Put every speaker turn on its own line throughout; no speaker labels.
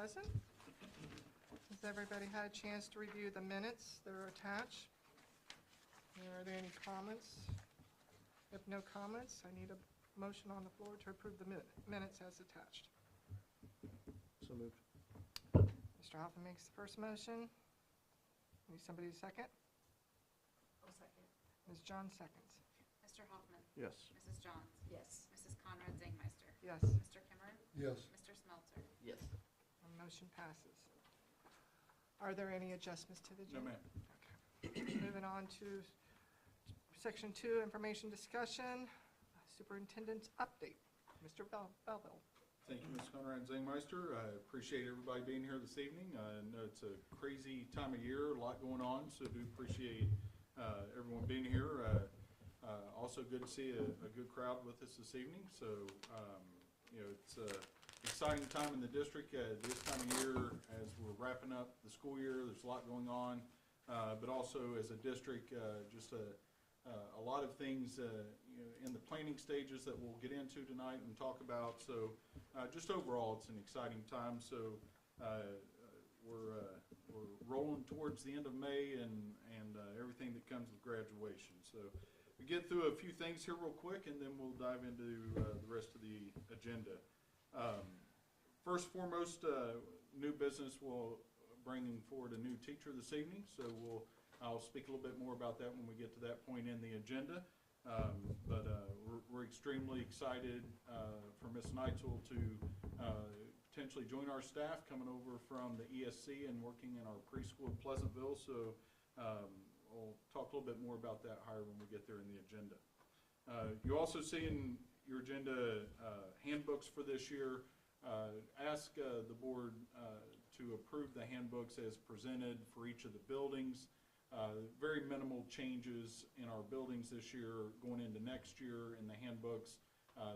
present. Has everybody had a chance to review the minutes that are attached? Are there any comments? If no comments, I need a motion on the floor to approve the minutes as attached.
So moved.
Mr. Hoffman makes the first motion. Need somebody to second?
I'll second.
Ms. John seconds.
Mr. Hoffman.
Yes.
Mrs. Johns.
Yes.
Mrs. Conrad Zangmeister.
Yes,
Mr. Kimmer.
Yes.
Mr. Smelter.
Yes.
the motion passes. Are there any adjustments to the
No,
agenda?
ma'am.
Okay. Moving on to Section 2, information discussion, superintendent's update. Mr. Belleville.
Thank you, Ms. Conrad Zangmeister. I appreciate everybody being here this evening. I know it's a crazy time of year, a lot going on, so do appreciate everyone being here. Also good to see a good crowd with us this evening. So, you know, it's an exciting time in the district this time of year as we're wrapping up the school year. There's a lot going on, but also as a district, just a lot of things you know, in the planning stages that we'll get into tonight and talk about. So just overall, it's an exciting time. So we're rolling towards the end of May and everything that comes with graduation. So we get through a few things here real quick, and then we'll dive into the rest of the agenda. First and foremost, new business will bringing forward a new teacher this evening. So I'll speak a little bit more about that when we get to that point in the agenda. But we're extremely excited for Ms. Neitzel to potentially join our staff coming over from the ESC and working in our preschool in Pleasantville. So we'll talk a little bit more about that hire when we get there in the agenda. You also see in your agenda handbooks for this year. Ask the board to approve the handbooks as presented for each of the buildings. Very minimal changes in our buildings this year going into next year in the handbooks.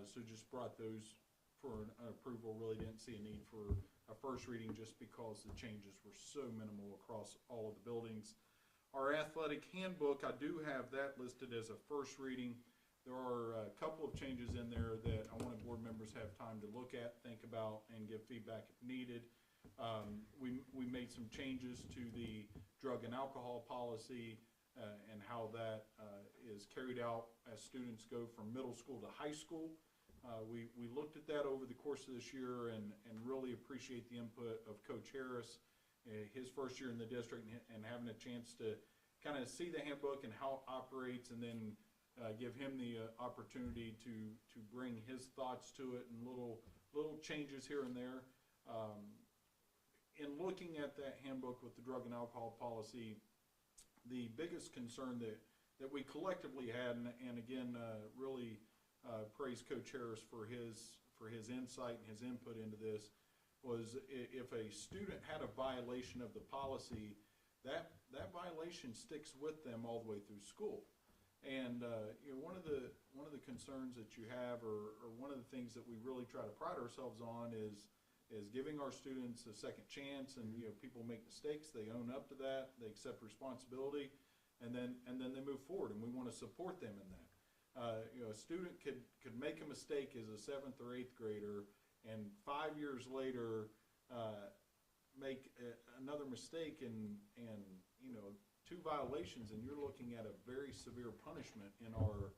So just brought those for an approval. Really didn't see a need for a first reading just because the changes were so minimal across all of the buildings. Our athletic handbook, I do have that listed as a first reading. There are a couple of changes in there that I wanted board members have time to look at, think about, and give feedback if needed. We made some changes to the drug and alcohol policy and how that is carried out as students go from middle school to high school. We looked at that over the course of this year and really appreciate the input of Coach Harris, his first year in the district, and having a chance to kind of see the handbook and how it operates, and then give him the opportunity to bring his thoughts to it and little changes here and there. In looking at that handbook with the drug and alcohol policy, the biggest concern that we collectively had, and again, really praise Coach Harris for his insight and his input into this, was if a student had a violation of the policy, that violation sticks with them all the way through school. And you know, one of the concerns that you have, or one of the things that we really try to pride ourselves on, is giving our students a second chance. And you know, people make mistakes, they own up to that, they accept responsibility, and then they move forward. And we want to support them in that. You know, a student could make a mistake as a 7th or 8th grader, and 5 years later make another mistake and you know, 2 violations, and you're looking at a very severe punishment in our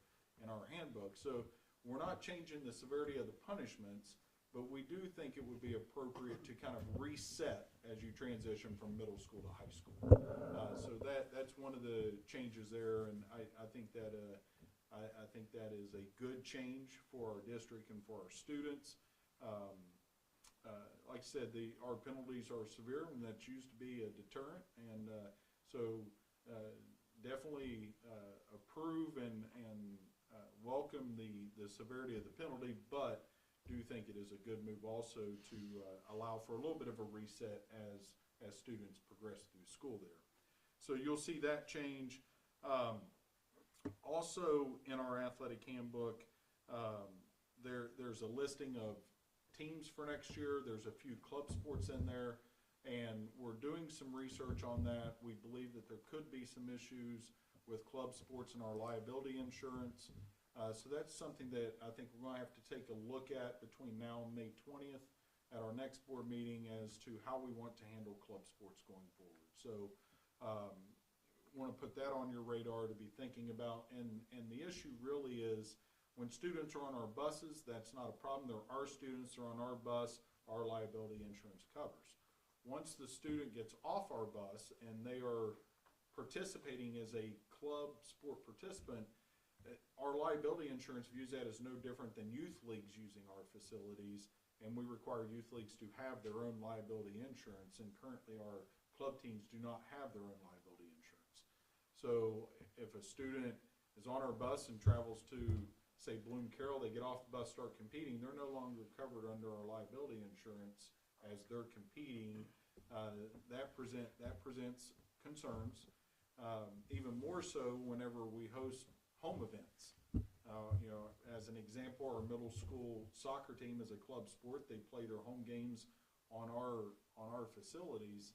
handbook. So we're not changing the severity of the punishments, but we do think it would be appropriate to kind of reset as you transition from middle school to high school. So that's one of the changes there, and I think that I think that is a good change for our district and for our students. Like I said, our penalties are severe, and that's used to be a deterrent, and so definitely approve and welcome the severity of the penalty, but do think it is a good move also to allow for a little bit of a reset as students progress through school there. So you'll see that change. Also in our athletic handbook, there's a listing of teams for next year. There's a few club sports in there, and we're doing some research on that. We believe that there could be some issues with club sports and our liability insurance. So that's something that I think we're going to have to take a look at between now and May 20th at our next board meeting as to how we want to handle club sports going forward. So, want to put that on your radar to be thinking about. And the issue really is when students are on our buses, that's not a problem. There are students that are on our bus, our liability insurance covers. Once the student gets off our bus and they are participating as a club sport participant, our liability insurance views that as no different than youth leagues using our facilities, and we require youth leagues to have their own liability insurance, and currently our club teams do not have their own liability insurance. So if a student is on our bus and travels to, say, Bloom Carroll, they get off the bus, start competing, they're no longer covered under our liability insurance as they're competing. That presents concerns, even more so whenever we host home events. As an example, our middle school soccer team is a club sport. They play their home games on our facilities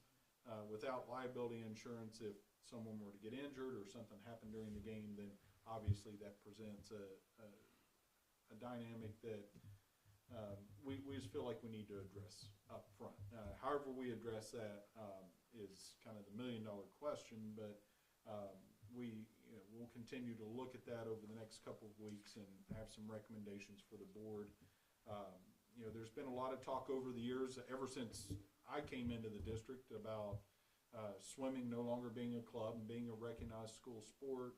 without liability insurance. If someone were to get injured or something happened during the game, then obviously that presents a dynamic that we just feel like we need to address up front. However we address that is kind of the million-dollar question, but we'll continue to look at that over the next couple of weeks and have some recommendations for the board. There's been a lot of talk over the years, ever since I came into the district, about swimming no longer being a club and being a recognized school sport.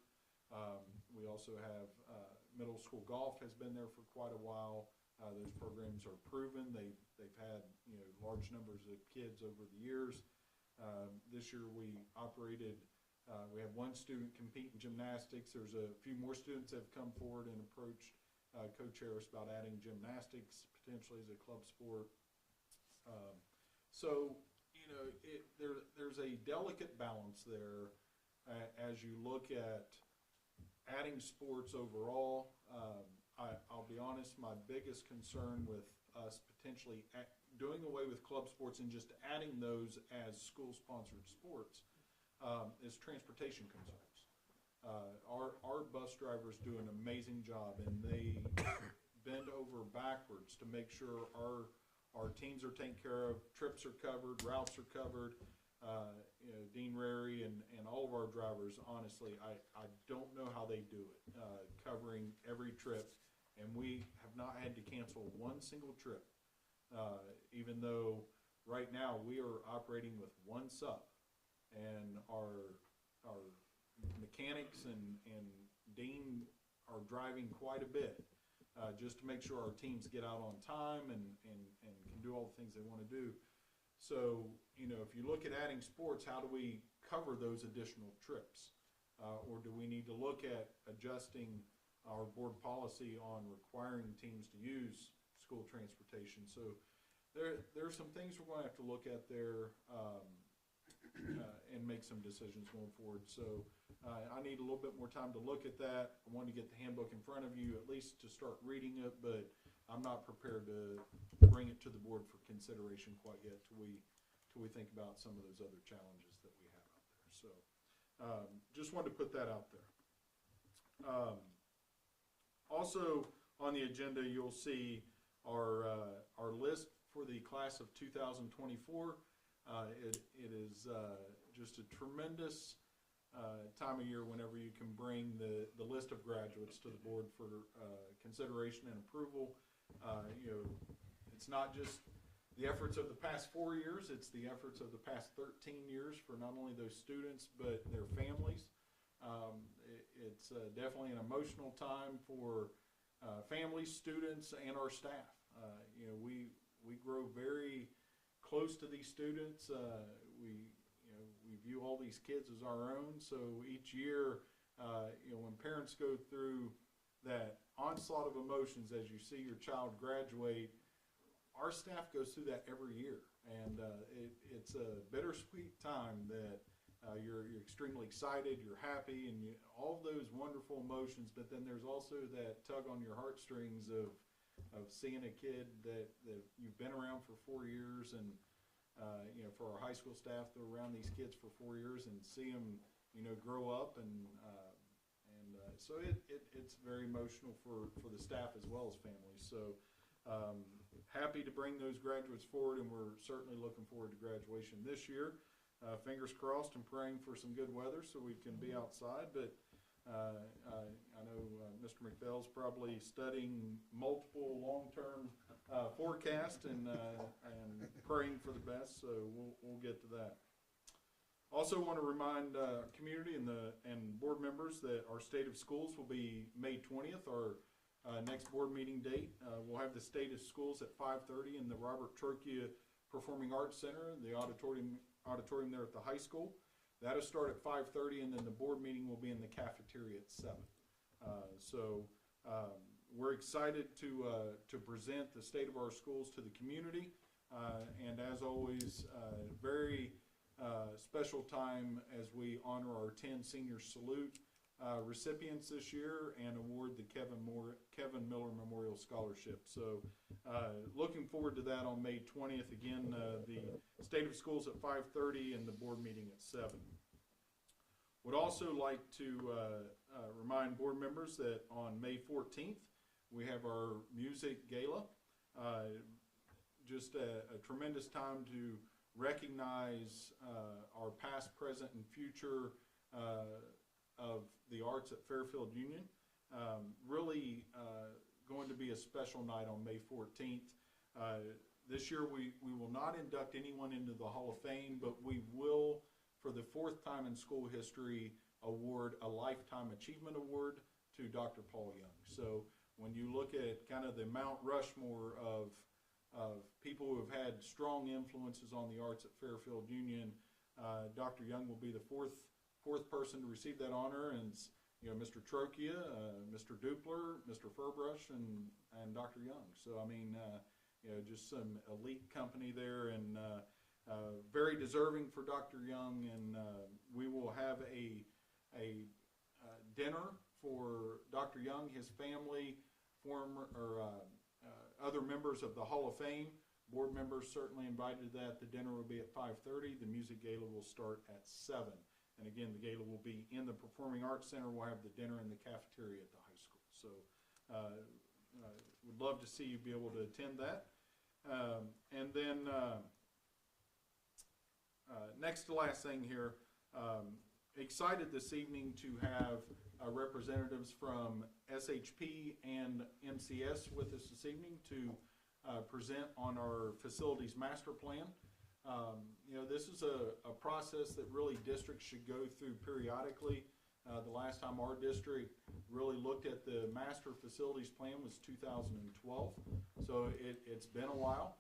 We also have middle school golf has been there for quite a while. Those programs are proven. They've had large numbers of kids over the years. This year we operated. We had one student compete in gymnastics. There's a few more students that have come forward and approached Coach Harris about adding gymnastics potentially as a club sport. There's a delicate balance there as you look at adding sports overall. I'll be honest, my biggest concern with us potentially doing away with club sports and just adding those as school-sponsored sports is transportation concerns. Our bus drivers do an amazing job, and they bend over backwards to make sure our teams are taken care of, trips are covered, routes are covered. Dean Rary and all of our drivers, honestly, I don't know how they do it, covering every trip, and we have not had to cancel one single trip, even though right now we are operating with one sub, and our mechanics and Dean are driving quite a bit just to make sure our teams get out on time and can do all the things they want to do. So, if you look at adding sports, how do we cover those additional trips? Or do we need to look at adjusting our board policy on requiring teams to use school transportation? So there are some things we're going to have to look at there and make some decisions going forward. So I need a little bit more time to look at that. I want to get the handbook in front of you, at least to start reading it, but I'm not prepared to bring it to the board for consideration quite yet till we think about some of those other challenges that we have out there. So just wanted to put that out there. Also on the agenda, you'll see our list for the class of 2024. It is just a tremendous time of year whenever you can bring the list of graduates to the board for consideration and approval. It's not just the efforts of the past 4 years, it's the efforts of the past 13 years for not only those students but their families. It's definitely an emotional time for families, students, and our staff. We grow very close to these students. We view all these kids as our own. So each year, when parents go through that onslaught of emotions as you see your child graduate, our staff goes through that every year, and it's a bittersweet time that you're extremely excited, you're happy, and all those wonderful emotions. But then there's also that tug on your heartstrings of seeing a kid that you've been around for 4 years, and for our high school staff, they're around these kids for 4 years and see them, grow up, and so it's very emotional for the staff as well as families. So happy to bring those graduates forward, and we're certainly looking forward to graduation this year. Fingers crossed and praying for some good weather so we can be outside, but I know Mr. McDowell's probably studying multiple long-term forecasts and praying for the best, so we'll get to that. Also want to remind our community and board members that our State of Schools will be May 20th, our next board meeting date. We'll have the State of Schools at 5:30 in the Robert Trocchia Performing Arts Center, the auditorium there at the high school. That'll start at 5:30, and then the board meeting will be in the cafeteria at 7. We're excited to present the state of our schools to the community, and as always, very special time as we honor our 10 senior salute recipients this year and award the Kevin Miller Memorial Scholarship. So looking forward to that on May 20th. Again, the State of Schools at 5:30 and the board meeting at 7. Would also like to remind board members that on May 14th, we have our music gala. Just a tremendous time to recognize our past, present, and future of the arts at Fairfield Union. Really going to be a special night on May 14th. This year we will not induct anyone into the Hall of Fame, but we will, for the 4th time in school history, award a Lifetime Achievement Award to Dr. Paul Young. So when you look at kind of the Mount Rushmore of people who have had strong influences on the arts at Fairfield Union, Dr. Young will be the fourth person to receive that honor, and Mr. Trocchia, Mr. Dupler, Mr. Furbrush, and Dr. Young. So I mean, just some elite company there, and very deserving for Dr. Young. And we will have a dinner for Dr. Young, his family, other members of the Hall of Fame. Board members certainly invited to that. The dinner will be at 5:30. The music gala will start at 7. And again, the gala will be in the Performing Arts Center. We'll have the dinner in the cafeteria at the high school. So would love to see you be able to attend that. And then next to last thing here, excited this evening to have representatives from SHP and MCS with us this evening to present on our facilities master plan. This is a process that really districts should go through periodically. The last time our district really looked at the master facilities plan was 2012. So it's been a while.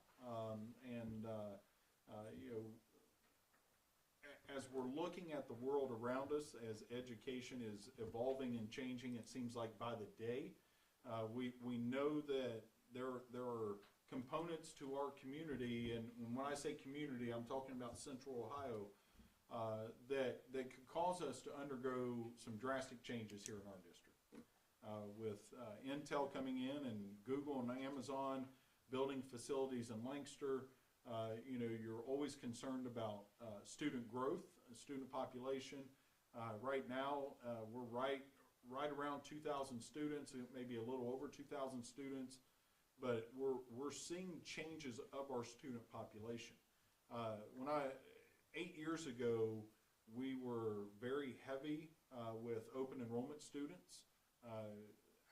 As we're looking at the world around us, as education is evolving and changing, it seems like by the day, we know that there are components to our community, and when I say community, I'm talking about Central Ohio, that could cause us to undergo some drastic changes here in our district. With Intel coming in and Google and Amazon building facilities in Lancaster, you're always concerned about student growth, student population. Right now, we're right around 2,000 students, maybe a little over 2,000 students, but we're seeing changes of our student population. 8 years ago, we were very heavy with open enrollment students.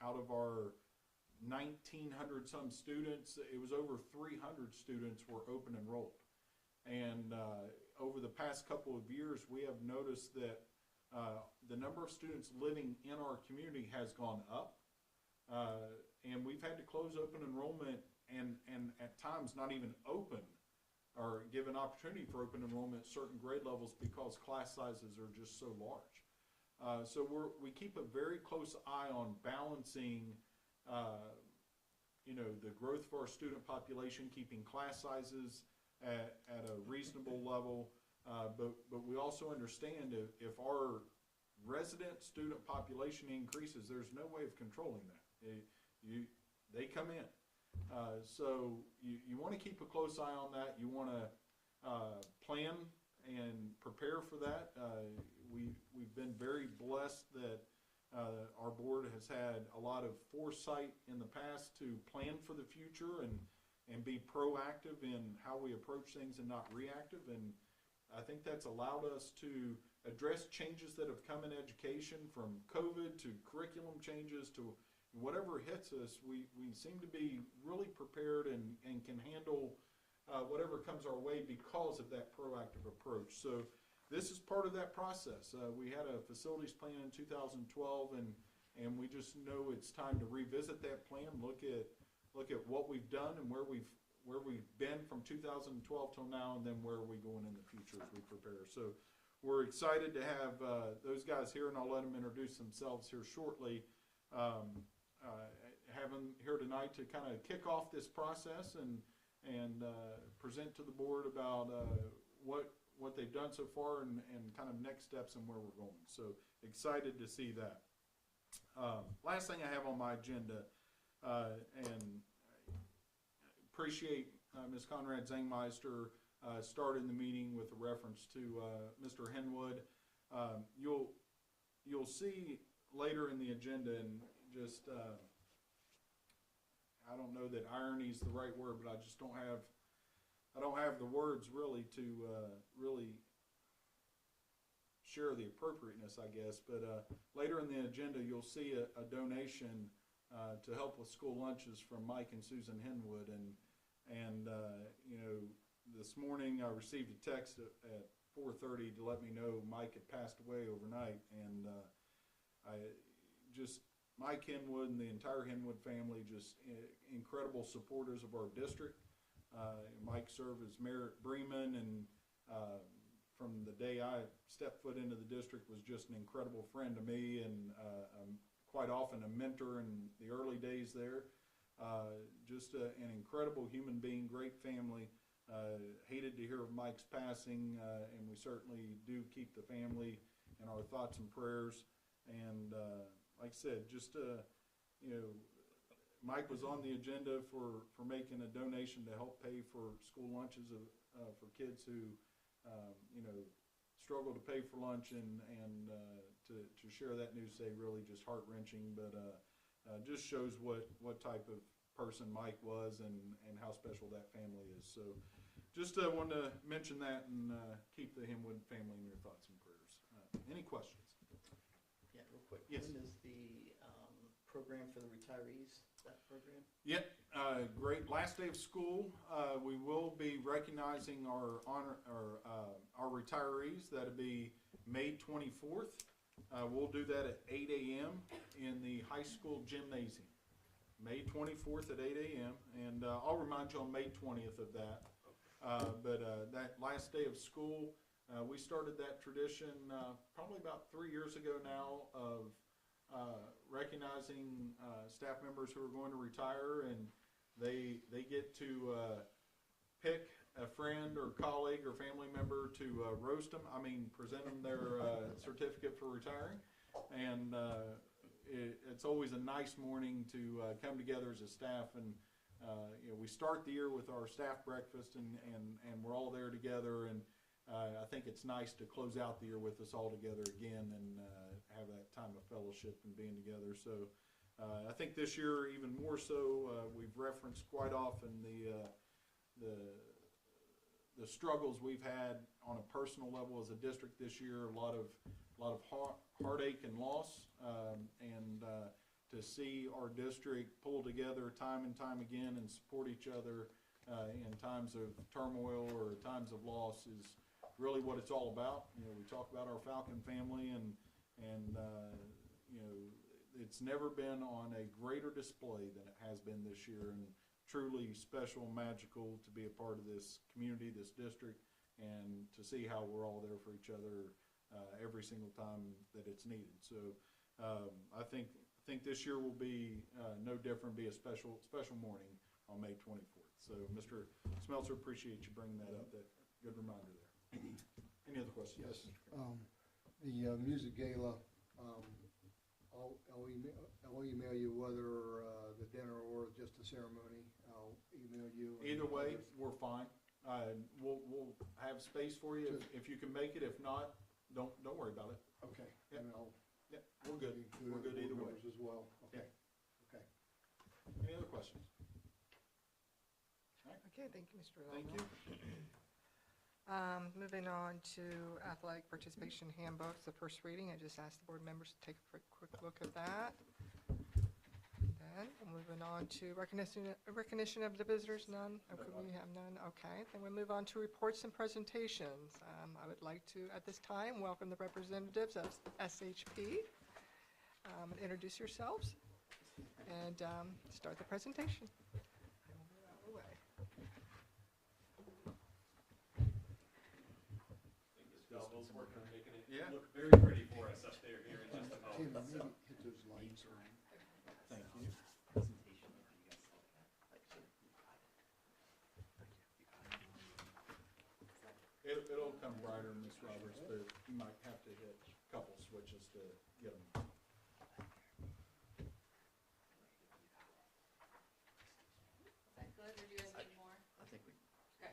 Out of our 1,900 some students, it was over 300 students were open enrolled. And over the past couple of years, we have noticed that the number of students living in our community has gone up. And we've had to close open enrollment and at times not even open or give an opportunity for open enrollment at certain grade levels because class sizes are just so large. So we keep a very close eye on balancing the growth of our student population, keeping class sizes at a reasonable level, but we also understand if our resident student population increases, there's no way of controlling that. They come in. So you want to keep a close eye on that. You want to plan and prepare for that. We've been very blessed that our board has had a lot of foresight in the past to plan for the future, and and be proactive in how we approach things and not reactive. And I think that's allowed us to address changes that have come in education, from COVID to curriculum changes to whatever hits us. We seem to be really prepared and can handle whatever comes our way because of that proactive approach. So this is part of that process. We had a facilities plan in 2012, and we just know it's time to revisit that plan, look at what we've done and where we've been from 2012 till now, and then where are we going in the future as we prepare. So we're excited to have those guys here, and I'll let them introduce themselves here shortly. Have them here tonight to kind of kick off this process and present to the board about what they've done so far and kind of next steps and where we're going. So excited to see that. Last thing I have on my agenda, and appreciate Ms. Conrad Zangmeister starting the meeting with a reference to Mr. Henwood. You'll see later in the agenda, and just I don't know that irony is the right word, but I just don't have the words really to really share the appropriateness, I guess. But later in the agenda, you'll see a donation to help with school lunches from Mike and Susan Henwood. And you know, this morning I received a text at 4:30 to let me know Mike had passed away overnight. And Mike Henwood and the entire Henwood family, just incredible supporters of our district. Mike served as mayor at Bremen, and from the day I stepped foot into the district was just an incredible friend to me, and quite often a mentor in the early days there. Just an incredible human being, great family. Hated to hear of Mike's passing, and we certainly do keep the family in our thoughts and prayers. And like I said, just you know, Mike was on the agenda for making a donation to help pay for school lunches for kids who you know, struggle to pay for lunch, and to share that news today, really just heart-wrenching, but just shows what type of person Mike was and how special that family is. So just wanted to mention that, and keep the Henwood family in your thoughts and prayers. Any questions?
Yeah, real quick.
Yes.
When is the program for the retirees, that program?
Yep, great. Last day of school, we will be recognizing our retirees. That'll be May 24th. We'll do that at 8 a.m. in the high school gymnasium. May 24th at 8 a.m. And I'll remind you on May 20th of that. But that last day of school, we started that tradition probably about 3 years ago now of recognizing staff members who are going to retire, and they get to pick a friend or colleague or family member to roast them. I mean, present them their certificate for retiring. And it's always a nice morning to come together as a staff, and you know, we start the year with our staff breakfast, and we're all there together, and I think it's nice to close out the year with us all together again, and have that time of fellowship and being together. So I think this year even more so, we've referenced quite often the struggles we've had on a personal level as a district this year. A lot of heartache and loss, and to see our district pull together time and time again and support each other in times of turmoil or times of loss is really what it's all about. You know, we talk about our Falcon family, and you know, it's never been on a greater display than it has been this year, and truly special and magical to be a part of this community, this district, and to see how we're all there for each other every single time that it's needed. So I think this year will be no different, be a special morning on May 24th. So Mr. Smeltzer, appreciate you bringing that up. That good reminder there. Any other questions?
Yes. The music gala, I'll email you whether the dinner or just the ceremony. I'll email you.
Either way, we're fine. We'll have space for you if you can make it. If not, don't worry about it.
Okay.
Yep.
And I'll
Yep, we're good. We're good either way.
as well. Okay.
Yeah.
Okay.
Any other questions?
Okay, thank you, Mr.
Thank
Lovell.
you.
Moving on to athletic participation handbooks, the first reading. I just asked the board members to take a quick look at that. Then moving on to recognition of the visitors, none. Okay, we have none. Okay, then we move on to reports and presentations. I would like to, at this time, welcome the representatives of SHP. Introduce yourselves and start the presentation. I will move out of the way.
Belleville's working on making it
Yeah.
look very pretty for us up there here in just a
Tim,
moment.
maybe hit those lights or.
Thank you. It'll come brighter, Ms. Roberts, but you might have to hit a couple switches to get them.
Is that good, or do you guys need more?
I think we,
Okay.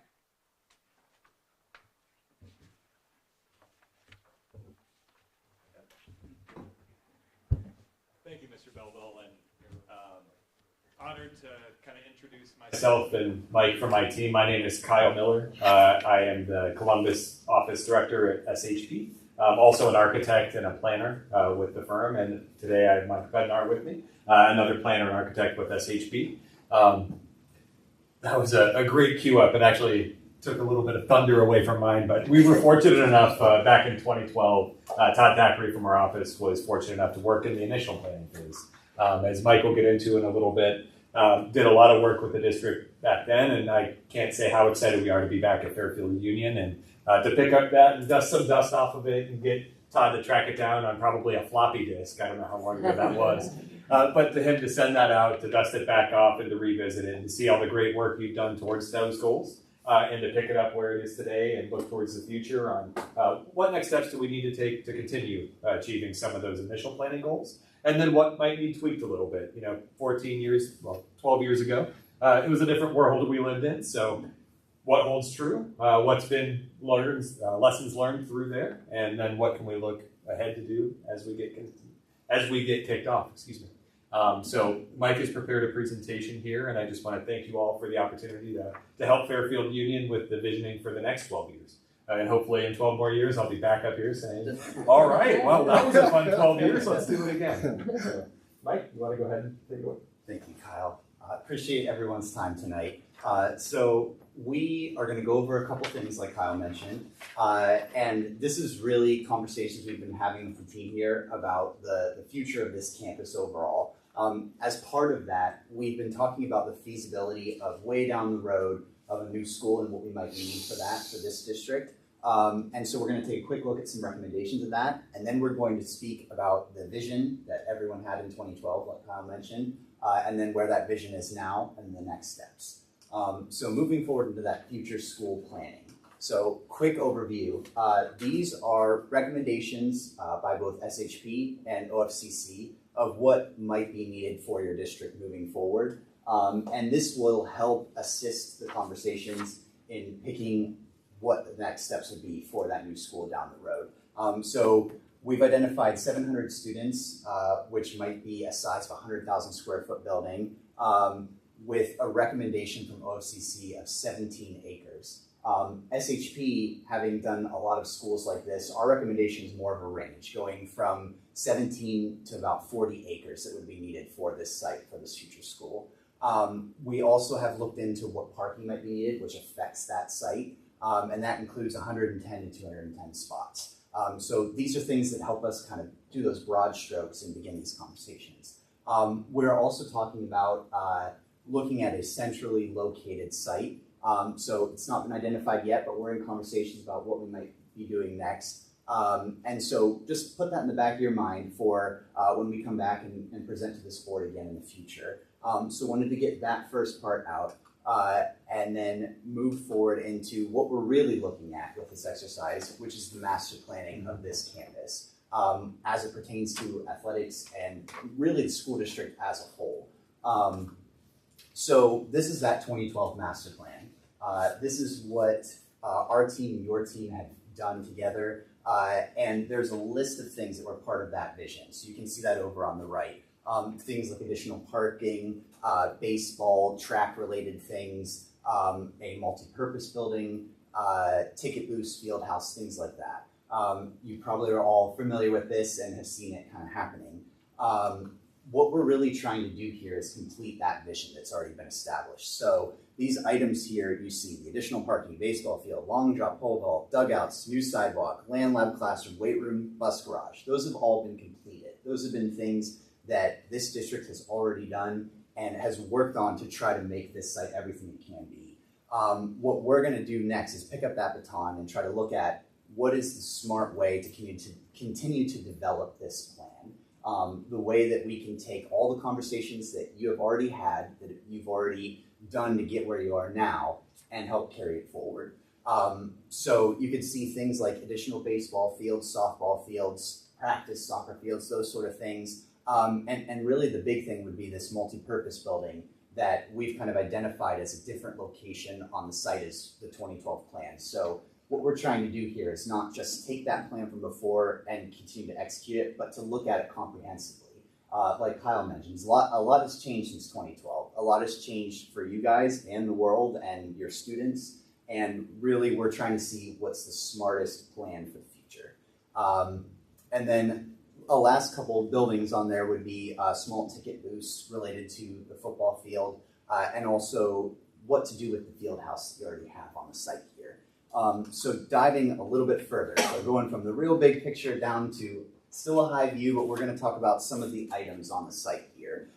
Thank you, Mr. Belleville, and honored to kind of introduce myself and Mike from my team. My name is Kyle Miller. I am the Columbus office director at SHP. I'm also an architect and a planner with the firm, and today I have Mike Bednar with me, another planner and architect with SHP. That was a great queue up. It actually took a little bit of thunder away from mine, but we were fortunate enough back in 2012, Todd Thackeray from our office was fortunate enough to work in the initial planning phase. As Mike will get into in a little bit, did a lot of work with the district back then, and I can't say how excited we are to be back at Fairfield Union and to pick up that and dust some dust off of it and get Todd to track it down on probably a floppy disk. I don't know how long ago that was. But to him to send that out, to dust it back off and to revisit it and to see all the great work you've done towards those goals and to pick it up where it is today and look towards the future on what next steps do we need to take to continue achieving some of those initial planning goals. And then what might need tweaked a little bit. 12 years ago, it was a different world we lived in. So what holds true, what's been learned, lessons learned through there, and then what can we look ahead to do as we get kicked off, excuse me. So Mike has prepared a presentation here, and I just want to thank you all for the opportunity to help Fairfield Union with the visioning for the next 12 years. And hopefully in 12 more years, I'll be back up here saying, all right, well, that was a fun 12 years. Let's do it again. So, Mike, you want to go ahead and take it away?
Thank you, Kyle. Appreciate everyone's time tonight. So we are going to go over a couple things like Kyle mentioned. And this is really conversations we've been having with the team here about the future of this campus overall. As part of that, we've been talking about the feasibility of way down the road of a new school and what we might need for that for this district. And so we're going to take a quick look at some recommendations of that, and then we're going to speak about the vision that everyone had in 2012, like Kyle mentioned, and then where that vision is now and the next steps. So moving forward into that future school planning. So quick overview. These are recommendations by both SHP and OFCC of what might be needed for your district moving forward. And this will help assist the conversations in picking what the next steps would be for that new school down the road. So we've identified 700 students, which might be a size of 100,000 square foot building, with a recommendation from OFCC of 17 acres. SHP, having done a lot of schools like this, our recommendation is more of a range, going from 17 to about 40 acres that would be needed for this site, for this future school. We also have looked into what parking might be needed, which affects that site, and that includes 110 to 210 spots. So these are things that help us kind of do those broad strokes and begin these conversations. We're also talking about looking at a centrally located site. So it's not been identified yet, but we're in conversations about what we might be doing next. And so just put that in the back of your mind for when we come back and present to this board again in the future. So wanted to get that first part out and then move forward into what we're really looking at with this exercise, which is the master planning of this campus as it pertains to athletics and really the school district as a whole. So this is that 2012 master plan. This is what our team and your team have done together. And there's a list of things that were part of that vision. So you can see that over on the right. Things like additional parking, baseball, track-related things, a multi-purpose building, ticket booths, field house, things like that. You probably are all familiar with this and have seen it kind of happening. What we're really trying to do here is complete that vision that's already been established. So these items here, you see the additional parking, baseball field, long drop pole vault, dugouts, new sidewalk, land lab classroom, weight room, bus garage. Those have all been completed. Those have been things that this district has already done and has worked on to try to make this site everything it can be. What we're going to do next is pick up that baton and try to look at what is the smart way to continue to develop this plan. The way that we can take all the conversations that you have already had, that you've already done to get where you are now, and help carry it forward. So you could see things like additional baseball fields, softball fields, practice soccer fields, those sort of things. And really the big thing would be this multi-purpose building that we've kind of identified as a different location on the site as the 2012 plan. So what we're trying to do here is not just take that plan from before and continue to execute it, but to look at it comprehensively. Like Kyle mentioned, a lot has changed since 2012. A lot has changed for you guys and the world and your students. And really, we're trying to see what's the smartest plan for the future. And then a last couple of buildings on there would be small ticket booths related to the football field, and also what to do with the field house that you already have on the site here. So diving a little bit further, so going from the real big picture down to still a high view, but we're going to talk about some of the items on the site here.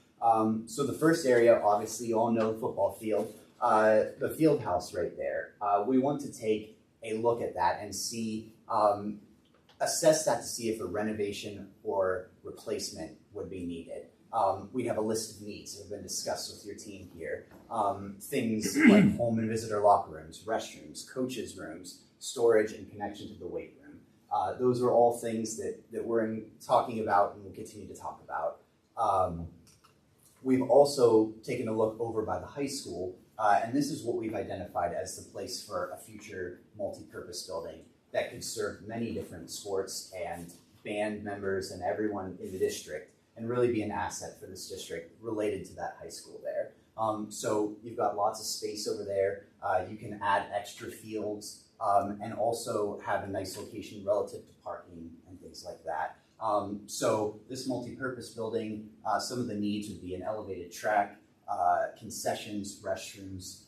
So the first area, obviously you all know the football field, the field house right there. We want to take a look at that and see, assess that to see if a renovation or replacement would be needed. We have a list of needs that have been discussed with your team here. Things like home and visitor locker rooms, restrooms, coaches' rooms, storage, and connection to the weight room. Those are all things that we're talking about and will continue to talk about. We've also taken a look over by the high school, and this is what we've identified as the place for a future multi-purpose building that could serve many different sports and band members and everyone in the district, and really be an asset for this district related to that high school there. So you've got lots of space over there. You can add extra fields and also have a nice location relative to parking and things like that. So this multi-purpose building, some of the needs would be an elevated track, concessions, restrooms,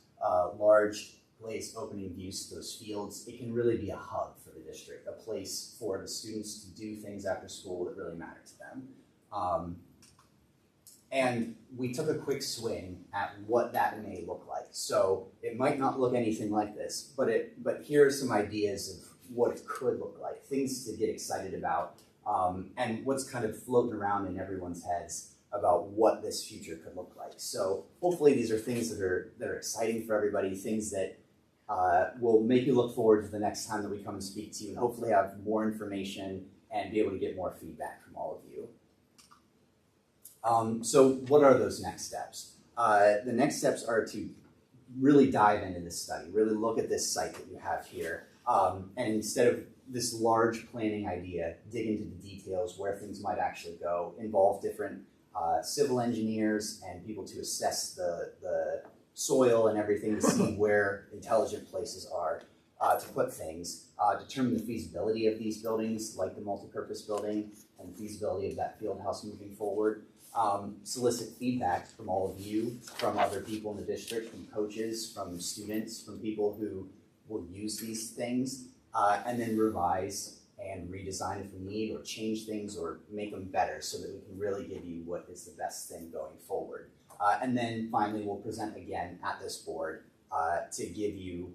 large glazed opening views to those fields. It can really be a hub for the district, a place for the students to do things after school that really matter to them. And we took a quick swing at what that may look like. So it might not look anything like this, but here are some ideas of what it could look like, things to get excited about, and what's kind of floating around in everyone's heads about what this future could look like. So hopefully these are things that are exciting for everybody, things that will make you look forward to the next time that we come and speak to you, and hopefully have more information and be able to get more feedback from all of you. So what are those next steps? The next steps are to really dive into this study, really look at this site that you have here, and instead of this large planning idea, dig into the details where things might actually go, involve different civil engineers and people to assess the soil and everything to see where intelligent places are to put things, determine the feasibility of these buildings, like the multipurpose building, and the feasibility of that field house moving forward. Solicit feedback from all of you, from other people in the district, from coaches, from students, from people who will use these things, and then revise and redesign if we need, or change things, or make them better so that we can really give you what is the best thing going forward. And then finally, we'll present again at this board to give you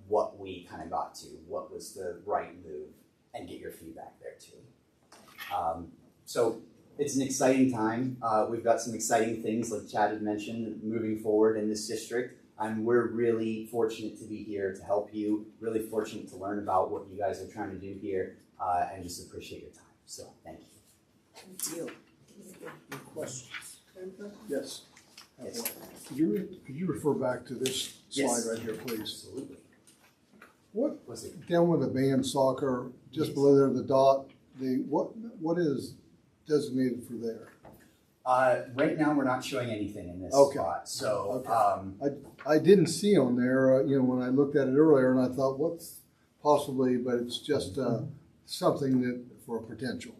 what we kind of got to, what was the right move, and get your feedback there too. So it's an exciting time. We've got some exciting things, like Chad had mentioned, moving forward in this district. And we're really fortunate to be here to help you, really fortunate to learn about what you guys are trying to do here, and just appreciate your time. So thank you.
Thank you. Any questions? Yes.
Yes.
Could you refer back to this slide
Yes.
right here, please?
Absolutely.
What,
Was it?
down with the band soccer, just
Yes.
below there, the dot, what is designated for there?
Right now, we're not showing anything in this
Okay.
spot, so,
Okay. I didn't see on there, when I looked at it earlier, and I thought, what's possibly, but it's just something that, for potential.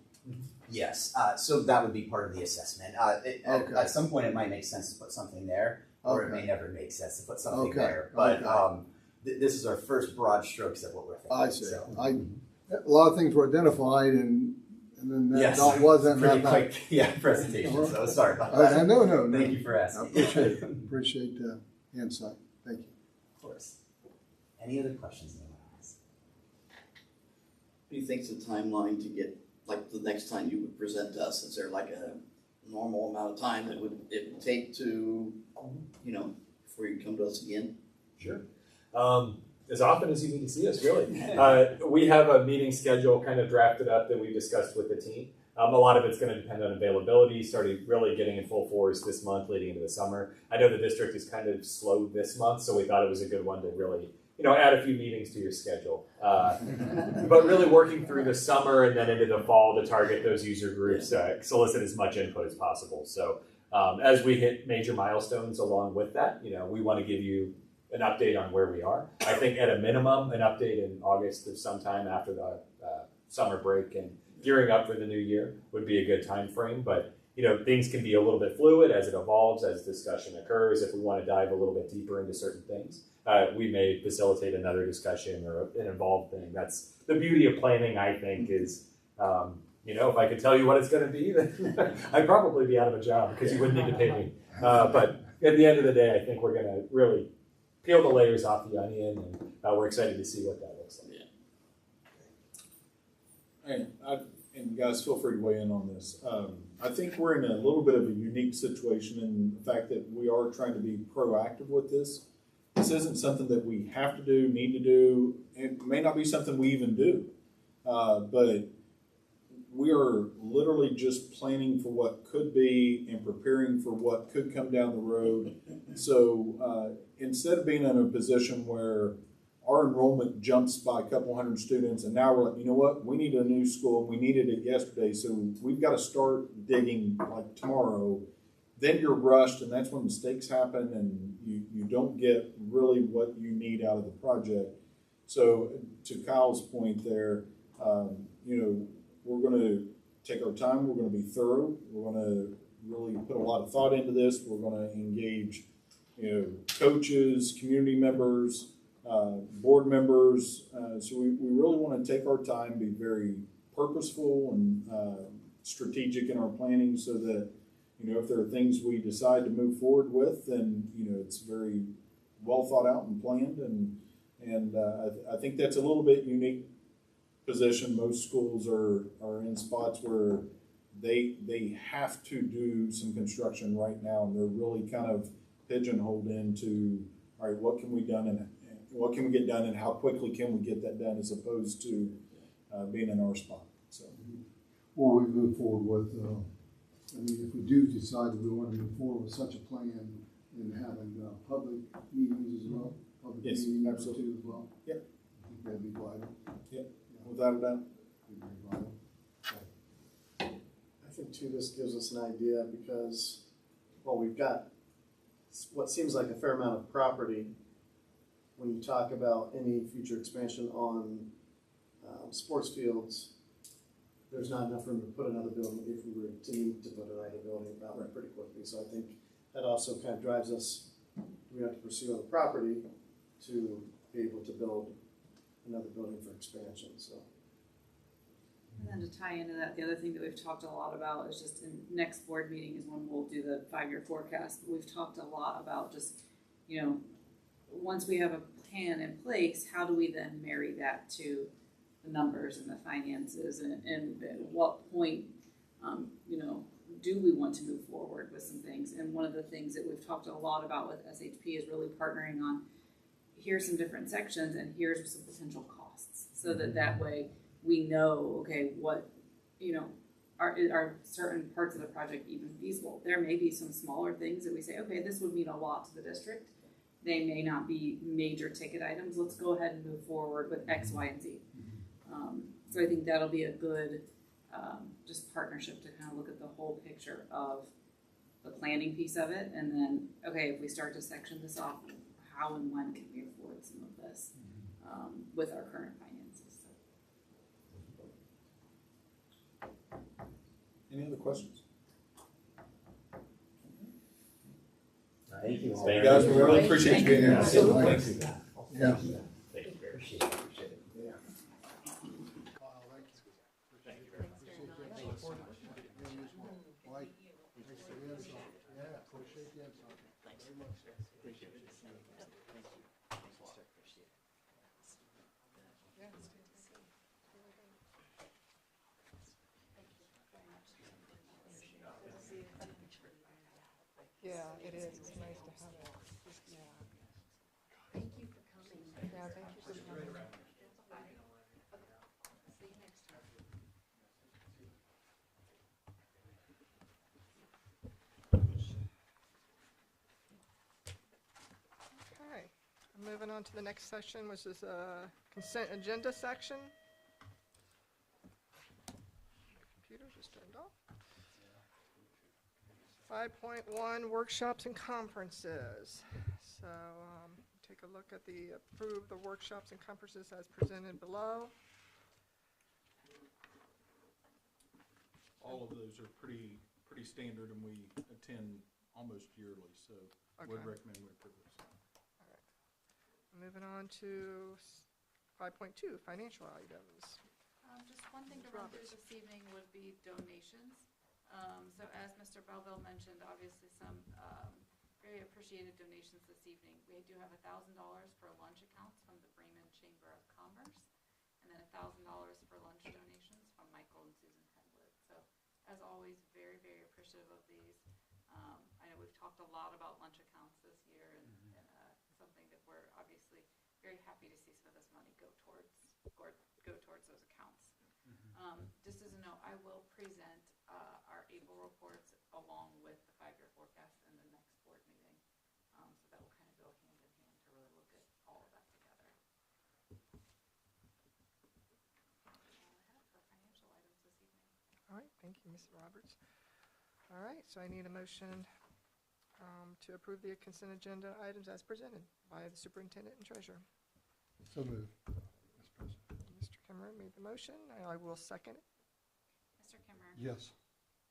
yes, so that would be part of the assessment.
Okay.
At some point, it might make sense to put something there, or it
Okay.
may never make sense to put something
Okay,
there. But
okay.
this is our first broad strokes of what we're thinking.
I see.
so.
A lot of things were identified, and then that
Yes,
wasn't.
pretty
that-
quick, yeah, presentation. So sorry about
I
that.
no.
Thank you for
I
asking.
appreciate the insight. Thank you.
Of course. Any other questions anyone has?
Do you think's the timeline to get, like, the next time you would present to us, is there like a normal amount of time that it would take to, before you come to us again?
Sure. As often as you need to see us, really. We have a meeting schedule kind of drafted up that we discussed with the team. A lot of it's going to depend on availability, starting really getting in full force this month leading into the summer. I know the district is kind of slow this month, so we thought it was a good one to really, add a few meetings to your schedule. But really working through the summer and then into the fall to target those user groups, solicit as much input as possible. So as we hit major milestones along with that, we want to give you an update on where we are. I think at a minimum, an update in August or sometime after the summer break and gearing up for the new year would be a good time frame. But things can be a little bit fluid as it evolves, as discussion occurs. If we want to dive a little bit deeper into certain things, we may facilitate another discussion or an involved thing. That's the beauty of planning, I think, is if I could tell you what it's going to be, then I'd probably be out of a job because you wouldn't need to pay me. But at the end of the day, I think we're going to really peel the layers off the onion, and we're excited to see what that looks like.
And guys, feel free to weigh in on this. I think we're in a little bit of a unique situation in the fact that we are trying to be proactive with this. This isn't something that we have to do, need to do. It may not be something we even do, but we are literally just planning for what could be and preparing for what could come down the road. So instead of being in a position where our enrollment jumps by a couple hundred students, and now we're like, you know what, we need a new school, and we needed it yesterday, so we've got to start digging like tomorrow. Then you're rushed, and that's when mistakes happen, and you don't get really what you need out of the project. So to Kyle's point there, we're going to take our time, we're going to be thorough, we're going to really put a lot of thought into this, we're going to engage coaches, community members, board members. So we really want to take our time, be very purposeful and strategic in our planning so that, if there are things we decide to move forward with, then, it's very well thought out and planned. And I think that's a little bit unique position. Most schools are in spots where they have to do some construction right now, and they're really kind of pigeonholed into, all right, what can we get done and how quickly can we get that done, as opposed to being in our spot. So,
Well, we move forward with, if we do decide that we want to move forward with such a plan, and having public meetings as well, public
Yes,
meetings
absolutely.
too as well.
Yep.
I think that'd be vital.
without a doubt.
Be very vital.
I think too, this gives us an idea because, well, we've got what seems like a fair amount of property when you talk about any future expansion on sports fields. There's not enough room to put another building if we were to need to put another building about pretty quickly. So I think that also kind of drives us, we have to pursue other property to be able to build another building for expansion, so.
And then to tie into that, the other thing that we've talked a lot about is just in next board meeting is when we'll do the 5-year forecast. We've talked a lot about just, once we have a plan in place, how do we then marry that to the numbers and the finances, and at what point, do we want to move forward with some things? And one of the things that we've talked a lot about with SHP is really partnering on, here's some different sections and here's some potential costs, so that way we know, okay, what, are certain parts of the project even feasible? There may be some smaller things that we say, okay, this would mean a lot to the district. They may not be major ticket items. Let's go ahead and move forward with X, Y, and Z. So I think that'll be a good just partnership to kind of look at the whole picture of the planning piece of it, and then, okay, if we start to section this off, how and when can we afford some of this, with our current finances, so.
Any other questions?
Thank you all.
Thank you.
Guys, we really appreciate you being here.
Absolutely.
Thank you.
Yeah.
Thank you very much.
Appreciate it, appreciate it.
Mike, thanks for the insight. Yeah, appreciate the insight. Thanks very much. Appreciate it.
Yeah, it's good to see. Really good. Yeah, it is. It's nice to have it. Yeah.
Thank you for coming.
Yeah, thank you for coming.
See you next time.
Okay, moving on to the next section, which is a consent agenda section. Computer just turned off. 5.1, workshops and conferences. So, take a look at the approve the workshops and conferences as presented below.
All of those are pretty standard, and we attend almost yearly, so would
Okay.
recommend we approve those.
All right. Moving on to 5.2, financial items.
Just one thing to
Ms.
run through
Roberts.
this evening would be donations. So as Mr. Belleville mentioned, obviously some very appreciated donations this evening. We do have $1,000 for lunch accounts from the Bremen Chamber of Commerce, and then $1,000 for lunch donations from Michael and Susan Penwood. So as always, very, very appreciative of these. I know we've talked a lot about lunch accounts this year, and something that we're obviously very happy to see some of this money go towards those accounts. Just as a note, I will present our April reports along with the 5-year forecast in the next board meeting. So that will kind of go hand in hand to really look at all of that together. That's all I have for financial items this evening.
All right, thank you, Ms. Roberts. All right, so I need a motion to approve the consent agenda items as presented by the superintendent and treasurer.
So moved, Mr. President.
Mr. Kimmerer made the motion, and I will second it.
Mr. Kimmerer?
Yes.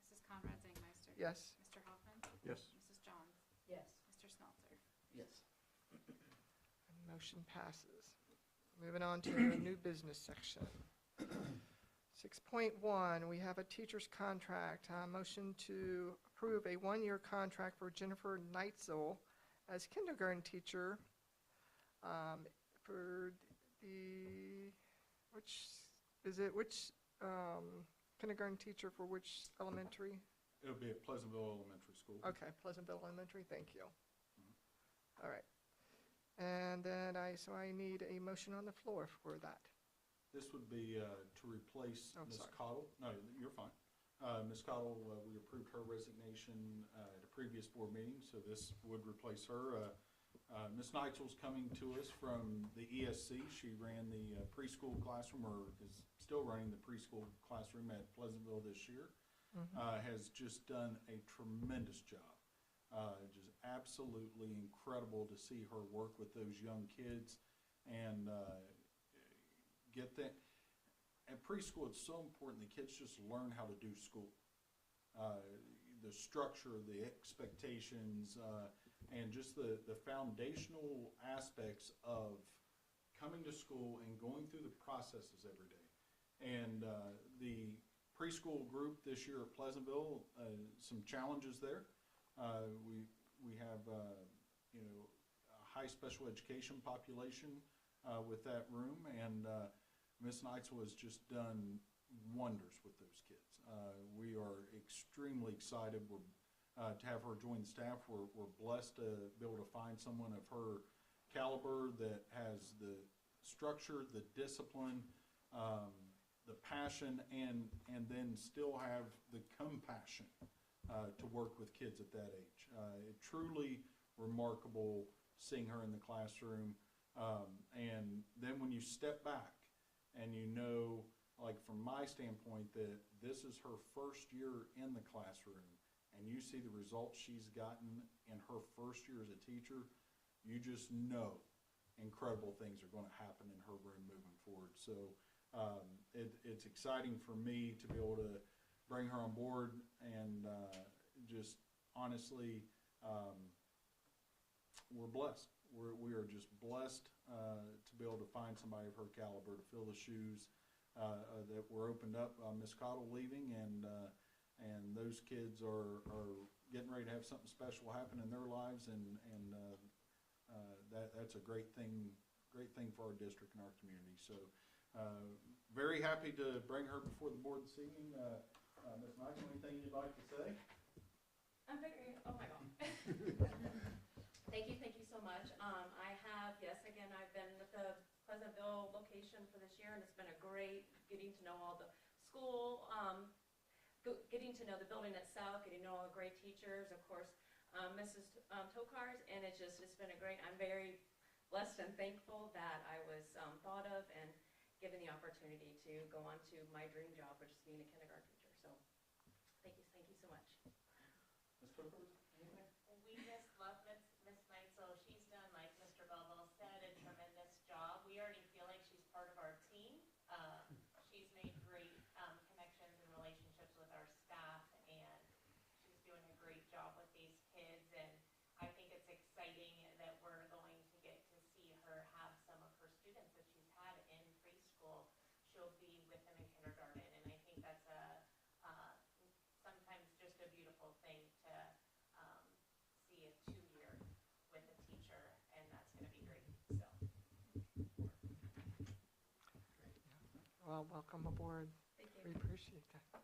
Mrs. Conrad Zangmeister?
Yes.
Mr. Hoffman?
Yes.
Mrs. Johns?
Yes.
Mr. Smeltzer?
Yes.
And motion passes. Moving on to the new business section. 6.1, we have a teacher's contract. Motion to approve a one-year contract for Jennifer Neitzel as kindergarten teacher for which kindergarten teacher for which elementary?
It'll be at Pleasantville Elementary School.
Okay, Pleasantville Elementary, thank you. All right. And then I need a motion on the floor for that.
This would be to replace
Oh,
Ms.
sorry.
Cottle. No, you're fine. Ms. Cottle, we approved her resignation at a previous board meeting, so this would replace her. Ms. Neitzel's coming to us from the ESC. She ran the preschool classroom, or is still running the preschool classroom at Pleasantville this year. Has just done a tremendous job. Just absolutely incredible to see her work with those young kids and get that. At preschool, it's so important the kids just learn how to do school. The structure, the expectations, and just the foundational aspects of coming to school and going through the processes every day. And the preschool group this year at Pleasantville, some challenges there. We have a high special education population with that room, and Ms. Neitzel has just done wonders with those kids. We are extremely excited to have her join the staff. We're blessed to be able to find someone of her caliber that has the structure, the discipline, the passion, and then still have the compassion to work with kids at that age. Truly remarkable seeing her in the classroom. And then when you step back and you know, like from my standpoint, that this is her first year in the classroom and you see the results she's gotten in her first year as a teacher, you just know incredible things are going to happen in her room moving forward. So it's exciting for me to be able to bring her on board, and just honestly, we're blessed. We are just blessed to be able to find somebody of her caliber to fill the shoes that were opened up by Miss Cottle leaving, and those kids are getting ready to have something special happen in their lives, and that's a great thing for our district and our community. So very happy to bring her before the board this evening. Ms. Michael, anything you'd like to say?
I'm figuring, oh my God. Thank you so much. I have, yes, again, I've been with the Pleasantville location for this year, and it's been a great getting to know all the school, getting to know the building itself, getting to know all the great teachers, of course, Mrs. Tokars, and it's been a great, I'm very blessed and thankful that I was thought of and given the opportunity to go on to my dream job, which is being a kindergarten teacher. So thank you so much.
Ms. Tokars, anything?
We just love Miss Neitzel. She's done, like Mr. Belleville said, a tremendous job. We already feel like she's part of our team. She's made great connections and relationships with our staff, and she's doing a great job with these kids. And I think it's exciting that we're going to get to see her have some of her students that she's had in preschool. She'll be with them in kindergarten, and I think that's sometimes just a beautiful thing to see a 2-year with a teacher, and that's going to be great. So,
Well, welcome aboard.
Thank
We
you.
appreciate that.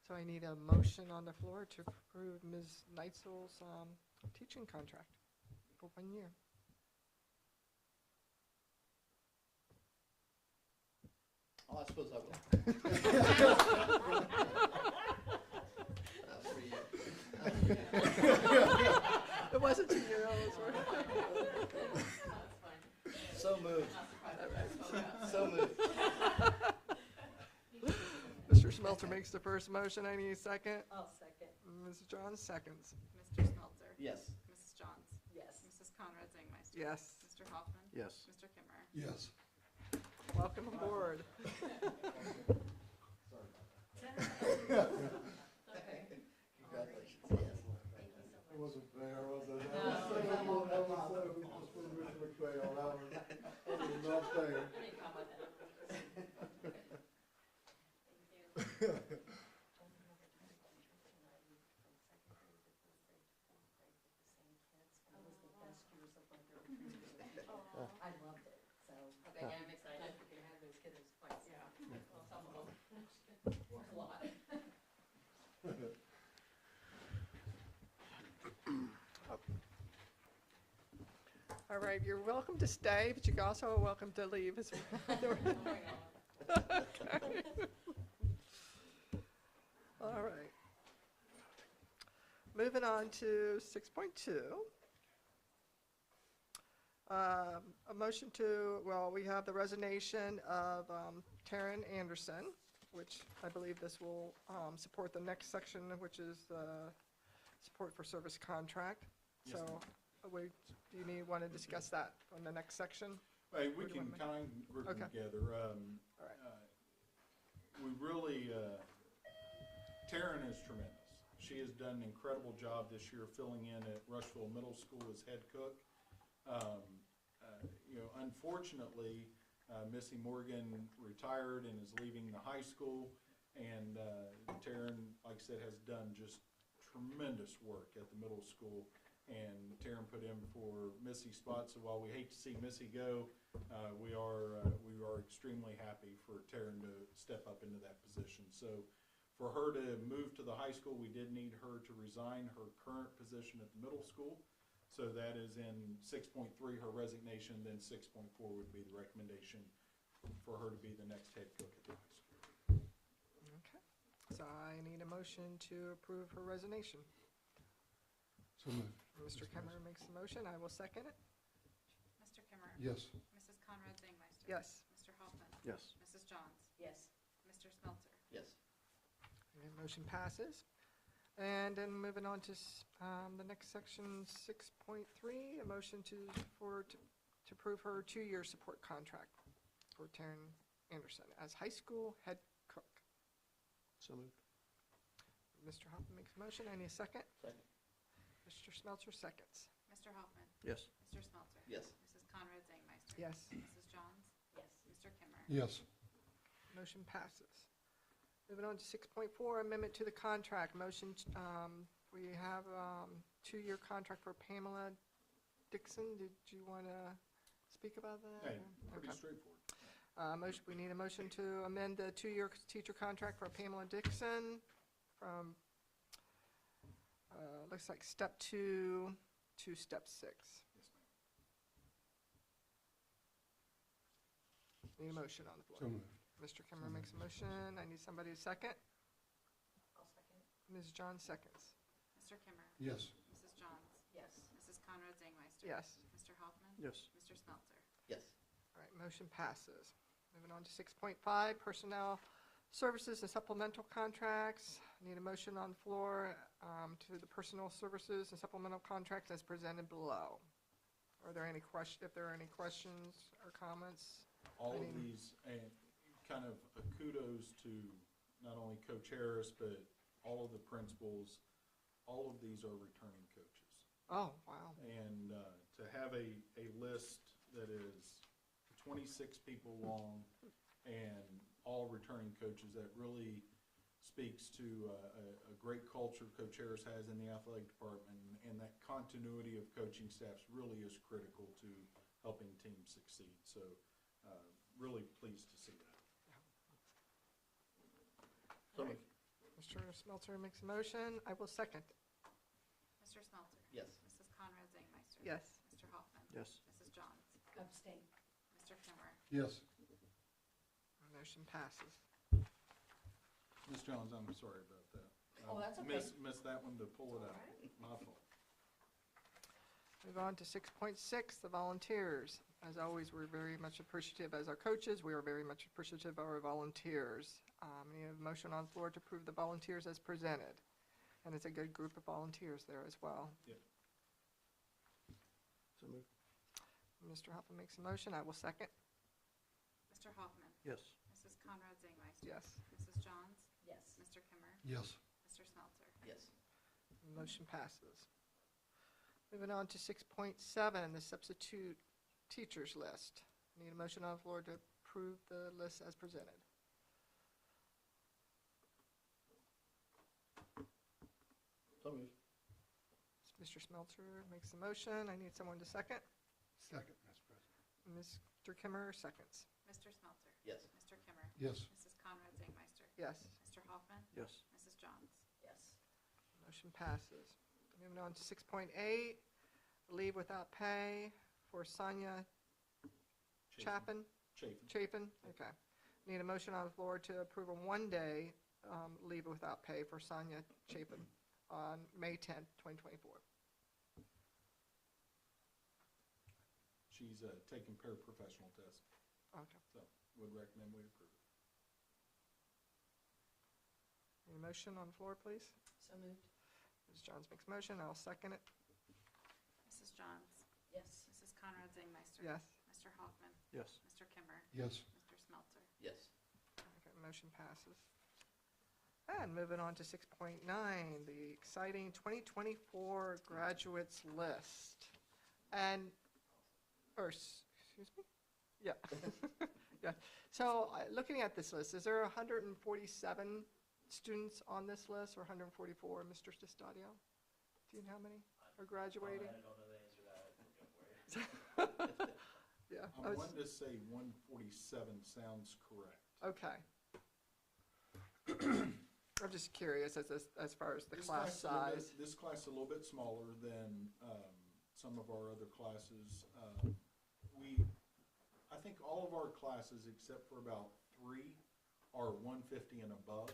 So I need a motion on the floor to approve Ms. Neitzel's teaching contract for 1 year.
Oh, I suppose I will. That's for you.
It wasn't 2 years old, sorry.
That's fine.
So moved.
Not surprised.
So moved.
Mr. Smelter makes the first motion. I need a second.
I'll second.
Mrs. Johns seconds.
Mr. Smeltzer?
Yes.
Mrs. Johns?
Yes.
Mrs. Conrad Zangmeister?
Yes.
Mr. Hoffman?
Yes.
Mr. Kimmer?
Yes.
Welcome aboard.
Okay.
Congratulations. Yes.
Thank you so much.
It wasn't fair, was it?
No.
That was just for Mr. McPhail. That was not fair.
I didn't come with it. Thank you. I loved it, so, okay, yeah, I'm excited. You had those kids twice, yeah. Well, some of them, a lot.
All right, you're welcome to stay, but you also are welcome to leave as well.
Oh my God.
Okay. All right. Moving on to 6.2. A motion to, well, we have the resignation of Taryn Anderson, which I believe this will support the next section, which is the support for service contract.
Yes,
So,
ma'am.
do you want to discuss that on the next section?
Hey, we
Where do you
can
want
kind of group them
Okay.
together.
All right.
We really, Taryn is tremendous. She has done an incredible job this year filling in at Rushville Middle School as head cook. Unfortunately, Missy Morgan retired and is leaving the high school, and Taryn, like I said, has done just tremendous work at the middle school, and Taryn put in for Missy's spot. So while we hate to see Missy go, we are extremely happy for Taryn to step up into that position. So for her to move to the high school, we did need her to resign her current position at the middle school. So that is in 6.3, her resignation, then 6.4 would be the recommendation for her to be the next head cook at the high school.
Okay. So I need a motion to approve her resignation.
So moved.
Mr. Kimmer makes the motion. I will second it.
Mr. Kimmer?
Yes.
Mrs. Conrad Zangmeister?
Yes.
Mr. Hoffman?
Yes.
Mrs. Johns?
Yes.
Mr. Smeltzer?
Yes.
And motion passes. And then moving on to the next section, 6.3, a motion to approve her 2-year support contract for Taryn Anderson as high school head cook.
So moved.
Mr. Hoffman makes a motion. I need a second.
Second.
Mr. Smeltzer seconds.
Mr. Hoffman.
Yes.
Mr. Smeltzer.
Yes.
Mrs. Conrad Zangmeister.
Yes.
Mrs. Johns.
Yes.
Mr. Kimmer.
Yes.
Motion passes. Moving on to 6.4, amendment to the contract. Motion, we have 2-year contract for Pamela Dixon. Did you want to speak about that?
Hey, pretty
Okay.
straightforward.
We need a motion to amend the 2-year teacher contract for Pamela Dixon from, looks like step 2 to step 6.
Yes, ma'am.
Need a motion on the
So
floor.
moved.
Mr. Kimmer makes a motion. I need somebody to second.
I'll second.
Ms. John seconds.
Mr. Kimmer.
Yes.
Mrs. Johns.
Yes.
Mrs. Conrad Zangmeister.
Yes.
Mr. Hoffman.
Yes.
Mr. Smeltzer.
Yes.
All right, motion passes. Moving on to 6.5, personnel services and supplemental contracts. Need a motion on the floor to the personal services and supplemental contracts as presented below. Are there any if there are any questions or comments?
All
I
of
mean-
these, and kind of a kudos to not only Coach Harris, but all of the principals. All of these are returning coaches.
Oh, wow.
And to have a list that is 26 people long and all returning coaches, that really speaks to a great culture Coach Harris has in the athletic department, and that continuity of coaching staffs really is critical to helping teams succeed. So really pleased to see that.
All right. Mr. Smeltzer makes a motion. I will second.
Mr. Smeltzer.
Yes.
Mrs. Conrad Zangmeister.
Yes.
Mr. Hoffman.
Yes.
Mrs. Johns.
Abstain.
Mr. Kimmer.
Yes.
Motion passes.
Ms. Jones, I'm sorry about that.
Oh, that's okay.
Missed that one to pull it out. My fault.
Move on to 6.6, the volunteers. As always, we're very much appreciative as our coaches. We are very much appreciative of our volunteers. Need a motion on the floor to approve the volunteers as presented. And it's a good group of volunteers there as well.
So moved.
Mr. Hoffman makes a motion. I will second.
Mr. Hoffman.
Yes.
Mrs. Conrad Zangmeister.
Yes.
Mrs. Johns.
Yes.
Mr. Kimmer.
Yes.
Mr. Smeltzer.
Yes.
Motion passes. Moving on to 6.7, the substitute teachers list. Need a motion on the floor to approve the list as presented.
So moved.
Mr. Smeltzer makes the motion. I need someone to second.
Second, Mr. President.
Mr. Kimmer seconds.
Mr. Smeltzer.
Yes.
Mr. Kimmer.
Yes.
Mrs. Conrad Zangmeister.
Yes.
Mr. Hoffman.
Yes.
Mrs. Johns.
Yes.
Motion passes. Moving on to 6.8, leave without pay for Sonia Chapin. Chapin, okay. Need a motion on the floor to approve a 1-day leave without pay for Sonia Chapin on May 10th, 2024.
She's taking paraprofessional tests,
Okay.
so would recommend we approve it.
Need a motion on the floor, please?
So moved.
Ms. Johns makes a motion, I'll second it.
Mrs. Johns.
Yes.
Mrs. Conrad Zangmeister.
Yes.
Mr. Hoffman.
Yes.
Mr. Kimmer.
Yes.
Mr. Smeltzer.
Yes.
Okay, motion passes. And moving on to 6.9, the exciting 2024 graduates list. And, excuse me? Yeah. Yeah. So looking at this list, is there 147 students on this list or 144, Mr. Stadio? Do you know how many are graduating?
I don't know the answer to that. I
Yeah.
I wanted to say 147 sounds correct.
Okay. I'm just curious as far as the
This
class
is a little bit-
size.
This class is a little bit smaller than some of our other classes. I think all of our classes, except for about 3, are 150 and above.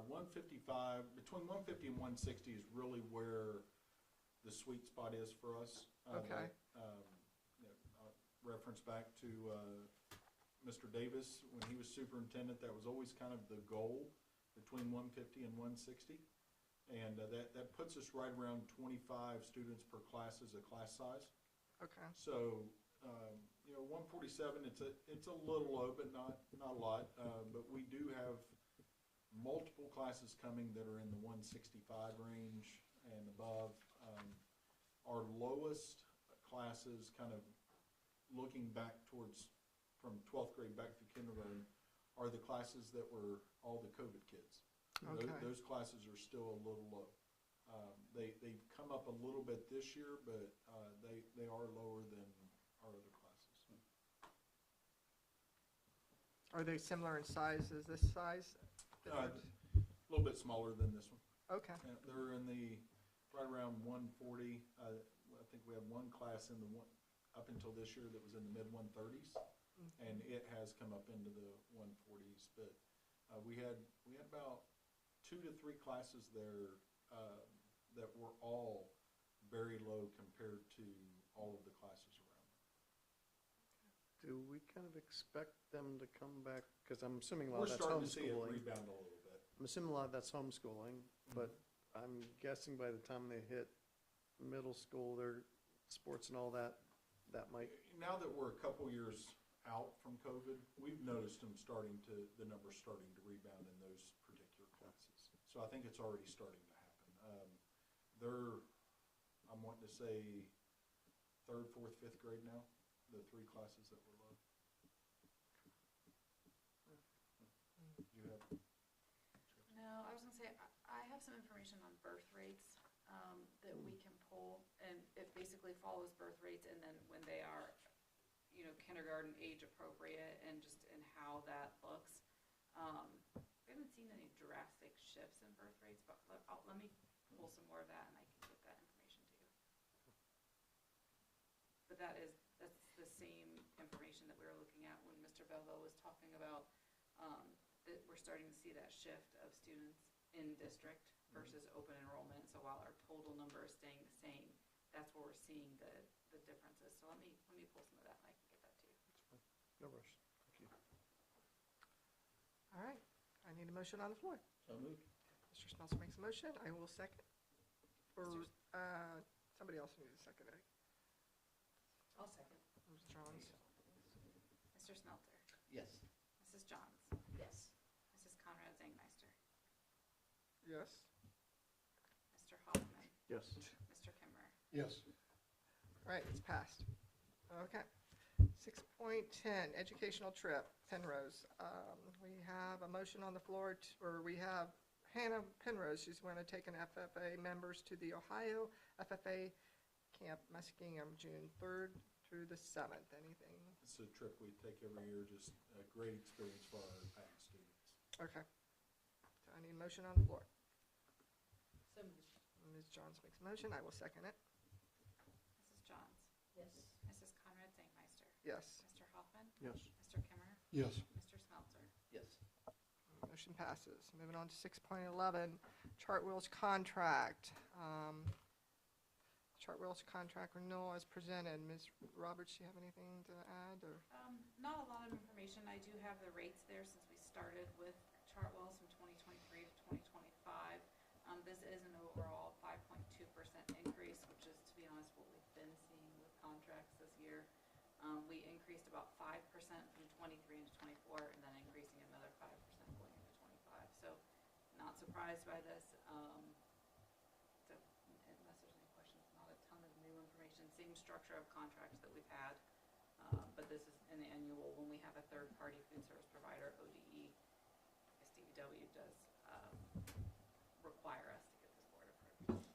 155, between 150 and 160 is really where the sweet spot is for us.
Okay.
Reference back to Mr. Davis, when he was superintendent, that was always kind of the goal, between 150 and 160. And that puts us right around 25 students per class as a class size.
Okay,
So, 147, it's a little low, but not a lot. But we do have multiple classes coming that are in the 165 range and above. Our lowest classes, kind of looking back towards from 12th grade back through kindergarten, are the classes that were all the COVID kids.
Okay.
Those classes are still a little low. They've come up a little bit this year, but they are lower than our other classes.
are they similar in size as this size?
A little bit smaller than this one.
Okay,
They're in the, right around 140. I think we had one class in the up until this year that was in the mid 130s, and it has come up into the 140s. But we had about 2 to 3 classes there that were all very low compared to all of the classes around.
Do we kind of expect them to come back? Because I'm assuming a lot
We're
of that's
starting to see it
homeschooling.
rebound a little bit.
I'm assuming a lot of that's homeschooling, but I'm guessing by the time they hit middle school, their sports and all that, that might.
Now that we're a couple years out from COVID, we've noticed the numbers starting to rebound in those particular classes. So I think it's already starting to happen. I'm wanting to say 3rd, 4th, 5th grade now, the 3 classes that were low. You have?
No, I was gonna say, I have some information on birth rates, that we can pull, and it basically follows birth rates, and then when they are, kindergarten age appropriate, and just in how that looks. We haven't seen any drastic shifts in birth rates, but let me pull some more of that, and I can get that information to you. But that's the same information that we were looking at when Mr. Belleville was talking about, that we're starting to see that shift of students in district versus open enrollment. So while our total number is staying the same, that's where we're seeing the differences. So let me pull some of that, and I can get that to you.
No rush. Thank you.
all right. I need a motion on the floor.
So moved.
Mr. Smeltzer makes a motion, I will second. Or, somebody else needs a second, right?
I'll second.
Ms. Johns?
Mr. Smelter.
Yes.
Mrs. Johns.
Yes.
Mrs. Conrad Zangmeister.
Yes.
Mr. Hoffman.
Yes.
Mr. Kimmer.
Yes.
All right, it's passed. Okay. 6.10, educational trip, Penrose. We have a motion on the floor, we have Hannah Penrose. She's going to take an FFA members to the Ohio FFA Camp Muskingum, June 3rd through the 7th. Anything?
It's a trip we take every year, just a great experience for our PAC students.
Okay. So I need a motion on the floor.
So
Ms. Johns makes a motion, I will second it.
Mrs. Johns.
yes.
Mrs. Conrad Zangmeister.
Yes.
Mr. Hoffman.
Yes.
Mr. Kimmer.
Yes.
Mr. Smelter.
Yes.
Motion passes. Moving on to 6.11, Chartwell's contract. Chartwell's contract renewal as presented. Ms. Roberts, do you have anything to add, or?
Not a lot of information. I do have the rates there since we started with Chartwell's from 2023 to 2025. This is an overall 5.2% increase, which is, to be honest, what we've been seeing with contracts this year. We increased about 5% from 23 into 24, and then increasing another 5% going into 25. So, not surprised by this. So, unless there's any questions, not a ton of new information. Same structure of contracts that we've had, but this is an annual. When we have a third-party food service provider, ODE, SDW does require us to get this board approved.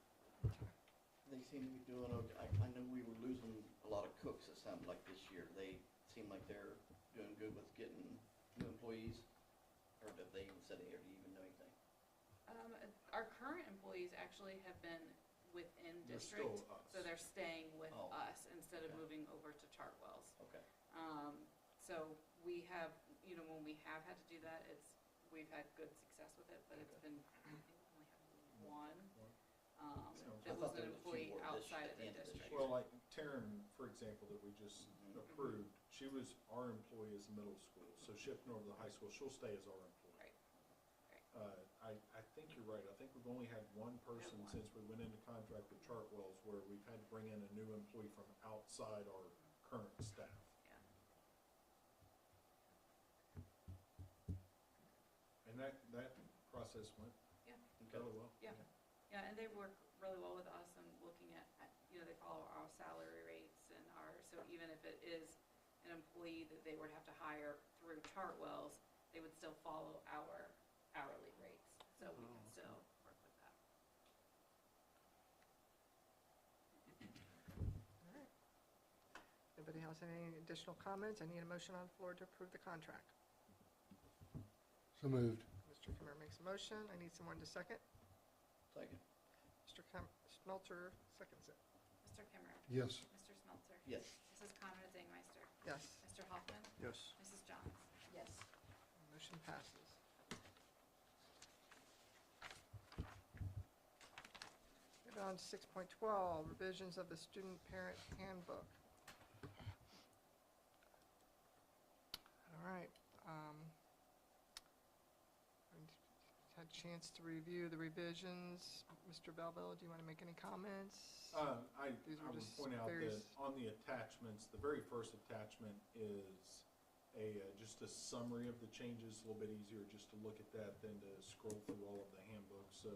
They seem to be doing okay. I know we were losing a lot of cooks, it sounded like this year. They seem like they're doing good with getting new employees, or have they even said or do you even know anything?
Our current employees actually have been within
They're
district,
still us.
so they're staying with
Oh.
us instead of
Okay.
moving over to Chartwell's.
Okay.
So we have, when we have had to do that, we've had good success with it, but it's been, I think we only have one.
I
That
thought
was
there
an
was a few
employee
more
outside
at
of
the
the
end of this
district.
year.
Well, like Taryn, for example, that we just
Mhm.
approved, she was our employee as a middle school, so shifting over to the high school, she'll stay as our employee.
Right.
I think you're right. I think we've only had one person since we went into contract with Chartwells where we've had to bring in a new employee from outside our current staff. And that process went
Yeah.
fairly well.
Yeah. Yeah, and they work really well with us and looking at, they follow our salary rates and so even if it is an employee that they would have to hire through Chartwells, they would still follow our hourly rates, so we can still work with that.
All right. Anybody else have any additional comments? I need a motion on the floor to approve the contract.
So moved.
Mr. Kimmer makes a motion. I need someone to second.
Second.
Mr. Smelter seconds it.
Mr. Kimmer?
Yes.
Mr. Smeltzer?
Yes.
Mrs. Conrad Zangmeister?
Yes.
Mr. Hoffman?
Yes.
Mrs. Johns?
Yes.
Motion passes. Moving on to 6.12, revisions of the student parent handbook. All right. Had a chance to review the revisions. Mr. Belleville, do you want to make any comments?
I
These were
would
just
point out that
various-
on the attachments, the very first attachment is just a summary of the changes. A little bit easier just to look at that than to scroll through all of the handbooks. So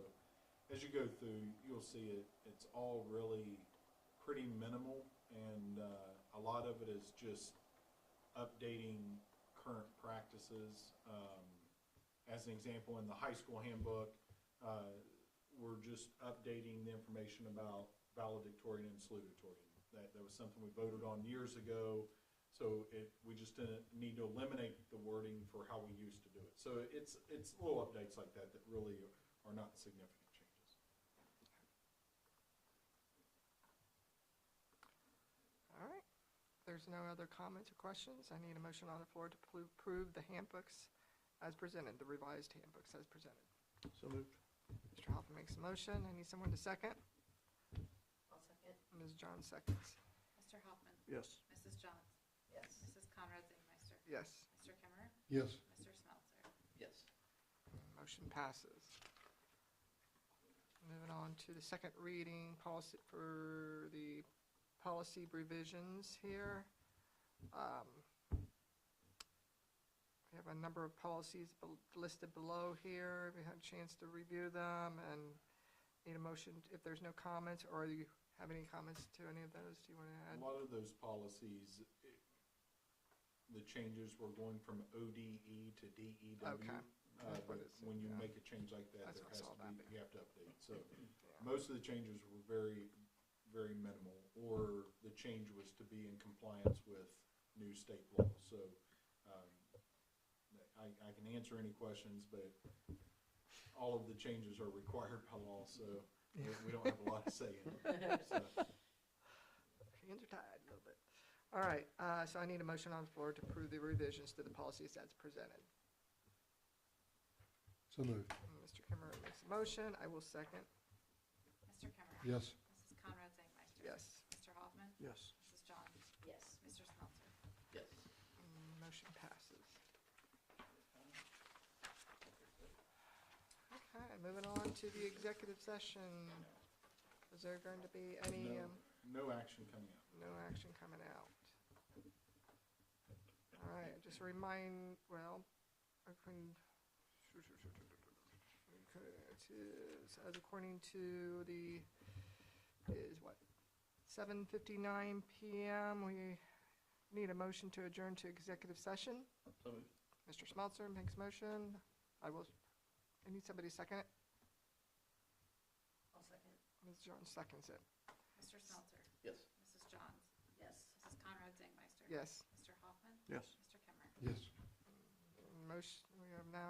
as you go through, you'll see it's all really pretty minimal, and a lot of it is just updating current practices. As an example, in the high school handbook, we're just updating the information about valedictorian and salutatorian. That was something we voted on years ago, so we just didn't need to eliminate the wording for how we used to do it. So it's little updates like that that really are not significant changes.
All right. If there's no other comments or questions, I need a motion on the floor to approve the handbooks as presented, the revised handbooks as presented.
So moved.
Mr. Hoffman makes a motion. I need someone to second.
I'll second.
Ms. John seconds.
Mr. Hoffman?
Yes.
Mrs. Johns?
Yes.
Mrs. Conrad Zangmeister?
Yes.
Mr. Kimmer?
Yes.
Mr. Smeltzer?
Yes.
Motion passes. Moving on to the second reading policy for the policy revisions here. We have a number of policies listed below here. We had a chance to review them and need a motion if there's no comments, or do you have any comments to any of those? Do you want to
A
add?
lot of those policies, the changes were going from ODE to DEW.
Okay. That's what
But
it's-
when you
yeah.
make a change like that,
That's
there
what I
has
saw
to be,
that.
you have to update. So
Yeah.
most of the changes were very, very minimal, or the change was to be in compliance with new state law. So I can answer any questions, but all of the changes are required by law, so we don't have a lot to say in it. So,
Hands are tied a little bit. All right, so I need a motion on the floor to approve the revisions to the policies as presented.
So moved.
Mr. Kimmer makes a motion. I will second.
Mr. Kimmer?
Yes.
Mrs. Conrad Zangmeister?
Yes.
Mr. Hoffman?
Yes.
Mrs. Johns?
Yes.
Mr. Smeltzer?
Yes.
Motion passes. Okay, moving on to the executive session. Is there going to be any,
no action coming up.
no action coming out? All right, just remind, well, I can, okay, it is, as according to the, is what, 7:59 PM, we need a motion to adjourn to executive session.
So moved.
Mr. Smeltzer makes motion. I need somebody to second it.
I'll second.
Ms. Jones seconds it.
Mr. Smeltzer?
Yes.
Mrs. Johns?
Yes.
Mrs. Conrad Zangmeister?
Yes.
Mr. Hoffman?
Yes.
Mr. Kimmer?
Yes.
Motion, we have now